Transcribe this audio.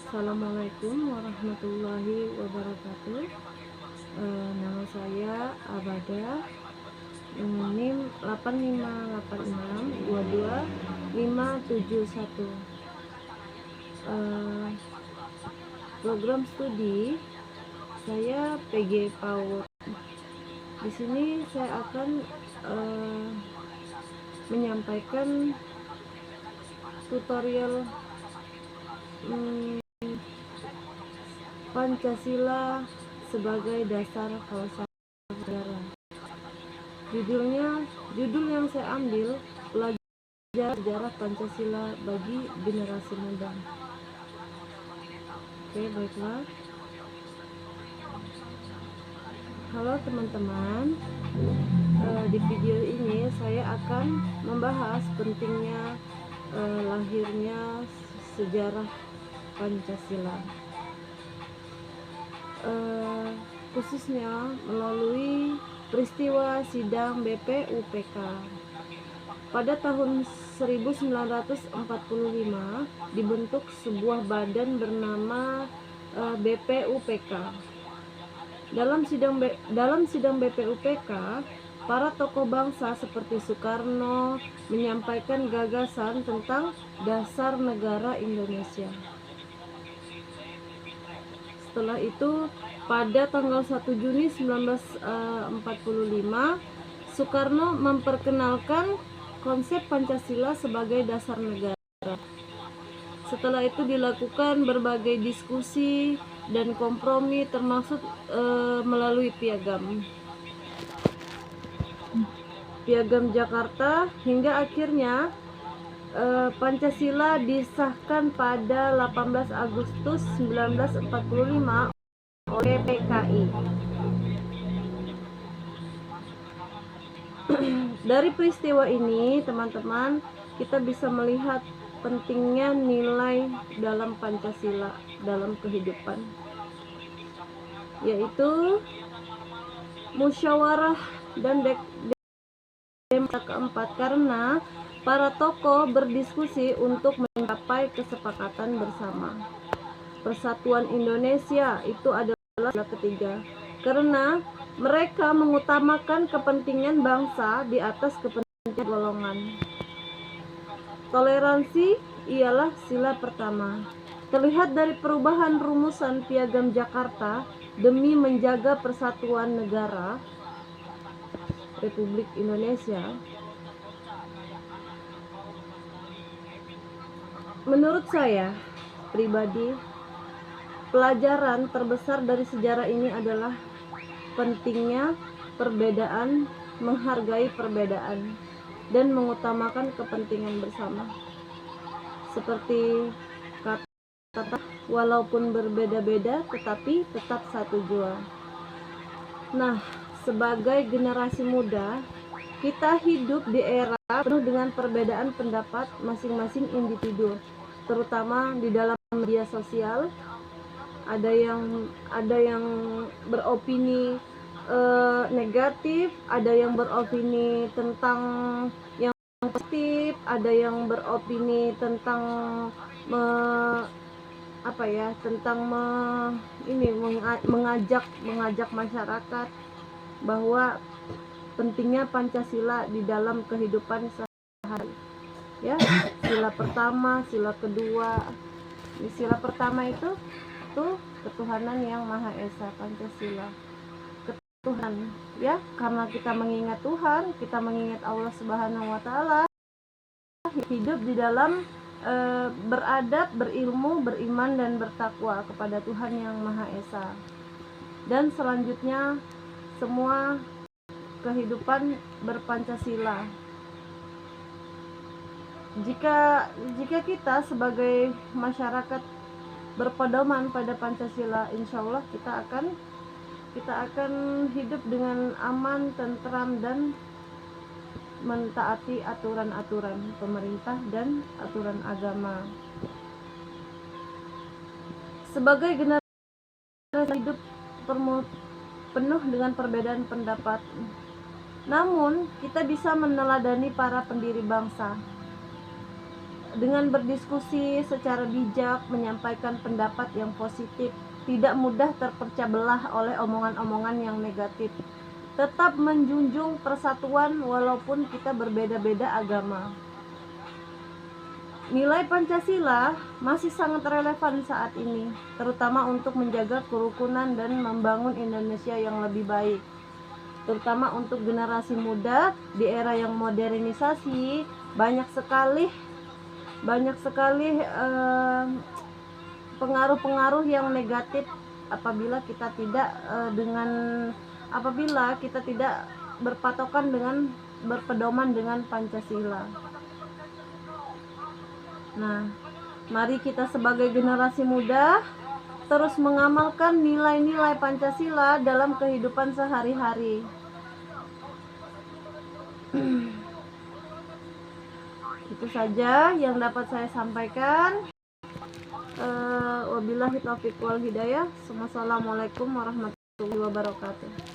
Assalamualaikum warahmatullahi wabarakatuh. Nama saya Abada, NIM 858622571. Program studi saya PG PAUD. Di sini saya akan menyampaikan tutorial Pancasila sebagai dasar falsafah sejarah. Judul yang saya ambil, Pelajar Sejarah Pancasila bagi Generasi Muda. Oke, baiklah. Halo teman-teman, di video ini saya akan membahas pentingnya lahirnya sejarah Pancasila, khususnya melalui peristiwa sidang BPUPK. Pada tahun 1945 dibentuk sebuah badan bernama BPUPK. Dalam sidang BPUPK, para tokoh bangsa seperti Soekarno menyampaikan gagasan tentang dasar negara Indonesia. Setelah itu, pada tanggal 1 Juni 1945, Soekarno memperkenalkan konsep Pancasila sebagai dasar negara. Setelah itu dilakukan berbagai diskusi dan kompromi, termasuk melalui Piagam Jakarta, hingga akhirnya Pancasila disahkan pada 18 Agustus 1945 oleh PKI. Dari peristiwa ini, teman-teman, kita bisa melihat pentingnya nilai dalam Pancasila dalam kehidupan, yaitu musyawarah dan demokrasi keempat, karena para tokoh berdiskusi untuk mencapai kesepakatan bersama. Persatuan Indonesia itu adalah ketiga, karena mereka mengutamakan kepentingan bangsa di atas kepentingan golongan. Toleransi ialah sila pertama. Terlihat dari perubahan rumusan Piagam Jakarta demi menjaga persatuan negara Republik Indonesia. Menurut saya pribadi, pelajaran terbesar dari sejarah ini adalah pentingnya perbedaan, menghargai perbedaan, dan mengutamakan kepentingan bersama. Seperti kata, walaupun berbeda-beda tetapi tetap satu jua. Nah, sebagai generasi muda, kita hidup di era penuh dengan perbedaan pendapat masing-masing individu, terutama di dalam media sosial. Ada yang beropini negatif, ada yang beropini tentang yang positif, ada yang beropini tentang mengajak masyarakat bahwa pentingnya Pancasila di dalam kehidupan sehari. Ya, sila pertama, sila kedua. Sila pertama itu ketuhanan yang Maha Esa, Pancasila. Tuhan, ya, karena kita mengingat Tuhan, kita mengingat Allah Subhanahu wa Ta'ala, hidup di dalam beradab, berilmu, beriman, dan bertakwa kepada Tuhan yang Maha Esa. Dan selanjutnya semua kehidupan berpancasila. Jika kita sebagai masyarakat berpedoman pada Pancasila, insya Allah kita akan hidup dengan aman, tentram, dan mentaati aturan-aturan pemerintah dan aturan agama. Sebagai generasi hidup penuh dengan perbedaan pendapat, namun kita bisa meneladani para pendiri bangsa dengan berdiskusi secara bijak, menyampaikan pendapat yang positif, tidak mudah terpecah belah oleh omongan-omongan yang negatif. Tetap menjunjung persatuan walaupun kita berbeda-beda agama. Nilai Pancasila masih sangat relevan saat ini, terutama untuk menjaga kerukunan dan membangun Indonesia yang lebih baik. Terutama untuk generasi muda di era yang modernisasi, banyak sekali pengaruh-pengaruh yang negatif apabila kita tidak berpatokan dengan berpedoman dengan Pancasila. Nah, mari kita sebagai generasi muda terus mengamalkan nilai-nilai Pancasila dalam kehidupan sehari-hari. Itu saja yang dapat saya sampaikan. Wabillahi taufiq wal hidayah. Wassalamualaikum warahmatullahi wabarakatuh.